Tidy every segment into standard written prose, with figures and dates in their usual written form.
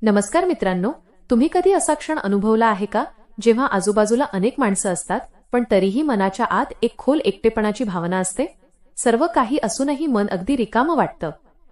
नमस्कार मित्रांनो, तुम्ही कधी असा क्षण अनुभवला आहे का जेव्हा आजूबाजूला अनेक माणसं असतात पण तरीही मनाच्या आत एक खोल एकटेपणाची भावना असते? सर्व काही असूनही मन अगदी रिकामं वाटतं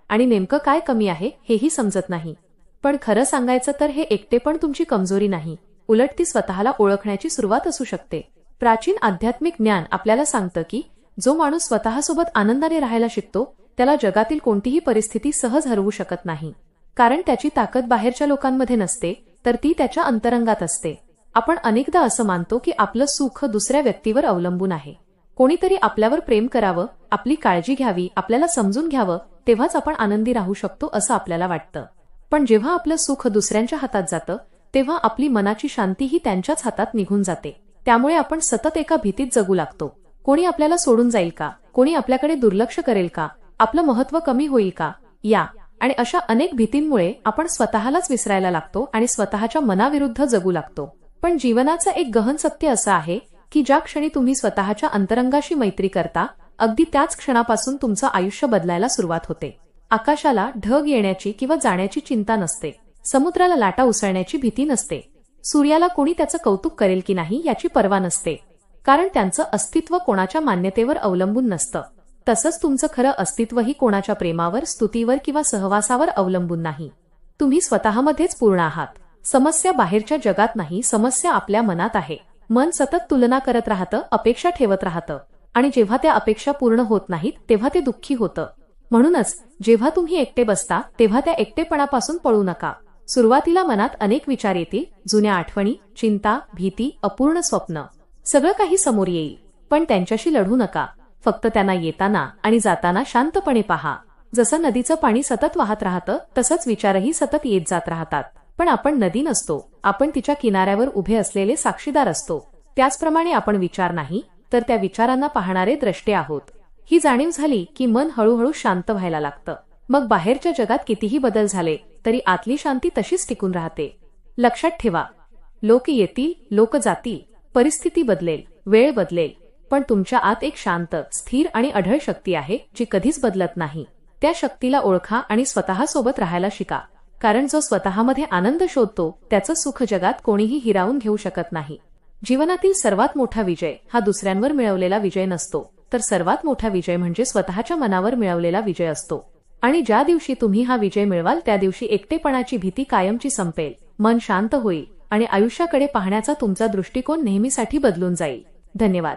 आणि नेमकं काय कमी आहे हेही समजत नाही. पण खरं सांगायचं तर हे एकटेपण तुमची कमजोरी नाही, उलट ती स्वतःला ओळखण्याची सुरुवात असू शकते. प्राचीन आध्यात्मिक ज्ञान आपल्याला सांगतं की जो माणूस स्वतःसोबत आनंदाने राहायला शिकतो त्याला जगातील कोणतीही परिस्थिती सहज हरवू शकत नाही. कारण त्याची ताकद बाहेरच्या लोकांमध्ये नसते, तर ती त्याच्या अंतरंगात असते. आपण अनेकदा असं मानतो की आपलं सुख दुसऱ्या व्यक्तीवर अवलंबून आहे. कोणीतरी आपल्यावर प्रेम करावं, आपली काळजी घ्यावी, आपल्याला समजून घ्यावं, तेव्हाच आपण आनंदी राहू शकतो असं आपल्याला वाटतं. पण जेव्हा आपलं सुख दुसऱ्यांच्या हातात जातं तेव्हा आपली मनाची शांतीही त्यांच्याच हातात निघून जाते. त्यामुळे आपण सतत एका भीतीत जगू लागतो. कोणी आपल्याला सोडून जाईल का? कोणी आपल्याकडे दुर्लक्ष करेल का? आपलं महत्त्व कमी होईल का? आणि अशा अनेक भीतींमुळे आपण स्वतःलाच विसरायला लागतो आणि स्वतःच्या मनाविरुद्ध जगू लागतो. पण जीवनाचं एक गहन सत्य असं आहे की ज्या क्षणी तुम्ही स्वतःच्या अंतरंगाशी मैत्री करता, अगदी त्याच क्षणापासून तुमचं आयुष्य बदलायला सुरुवात होते. आकाशाला ढग येण्याची किंवा जाण्याची चिंता नसते, समुद्राला लाटा उसळण्याची भीती नसते, सूर्याला कोणी त्याचं कौतुक करेल की नाही याची पर्वा नसते, कारण त्यांचं अस्तित्व कोणाच्या मान्यतेवर अवलंबून नसतं. तसंच तुमचं खरं अस्तित्वही कोणाच्या प्रेमावर, स्तुतीवर किंवा सहवासावर अवलंबून नाही. तुम्ही स्वतःमध्येच पूर्ण आहात. समस्या बाहेरच्या जगात नाही, समस्या आपल्या मनात आहे. मन सतत तुलना करत राहतं, अपेक्षा ठेवत राहतं आणि जेव्हा त्या अपेक्षा पूर्ण होत नाहीत तेव्हा ते दुःखी होतं. म्हणूनच जेव्हा तुम्ही एकटे बसता तेव्हा त्या एकटेपणापासून पळू नका. सुरुवातीला मनात अनेक विचार येतील, जुन्या आठवणी, चिंता, भीती, अपूर्ण स्वप्न, सगळं काही समोर येईल. पण त्यांच्याशी लढू नका. फक्त त्यांना येताना आणि जाताना शांतपणे पहा. जसं नदीचं पाणी सतत वाहत राहतं तसंच विचारही सतत येत जात राहतात. पण आपण नदी नसतो, आपण तिच्या किनाऱ्यावर उभे असलेले साक्षीदार असतो. त्याचप्रमाणे आपण विचार नाही तर त्या विचारांना पाहणारे द्रष्टे आहोत. ही जाणीव झाली की मन हळूहळू शांत व्हायला लागतं. मग बाहेरच्या जगात कितीही बदल झाले तरी आतली शांती तशीच टिकून राहते. लक्षात ठेवा, लोक येतील, लोक जातील, परिस्थिती बदलेल, वेळ बदलेल, पण तुमच्या आत एक शांत, स्थिर आणि अढळ शक्ती आहे जी कधीच बदलत नाही. त्या शक्तीला ओळखा आणि स्वतःसोबत राहायला शिका. कारण जो स्वतःमध्ये आनंद शोधतो त्याचं सुख जगात कोणीही हिरावून घेऊ शकत नाही. जीवनातील सर्वात मोठा विजय हा दुसऱ्यांवर मिळवलेला विजय नसतो, तर सर्वात मोठा विजय म्हणजे स्वतःच्या मनावर मिळवलेला विजय असतो. आणि ज्या दिवशी तुम्ही हा विजय मिळवाल त्या दिवशी एकटेपणाची भीती कायमची संपेल, मन शांत होईल आणि आयुष्याकडे पाहण्याचा तुमचा दृष्टिकोन नेहमीसाठी बदलून जाईल. धन्यवाद.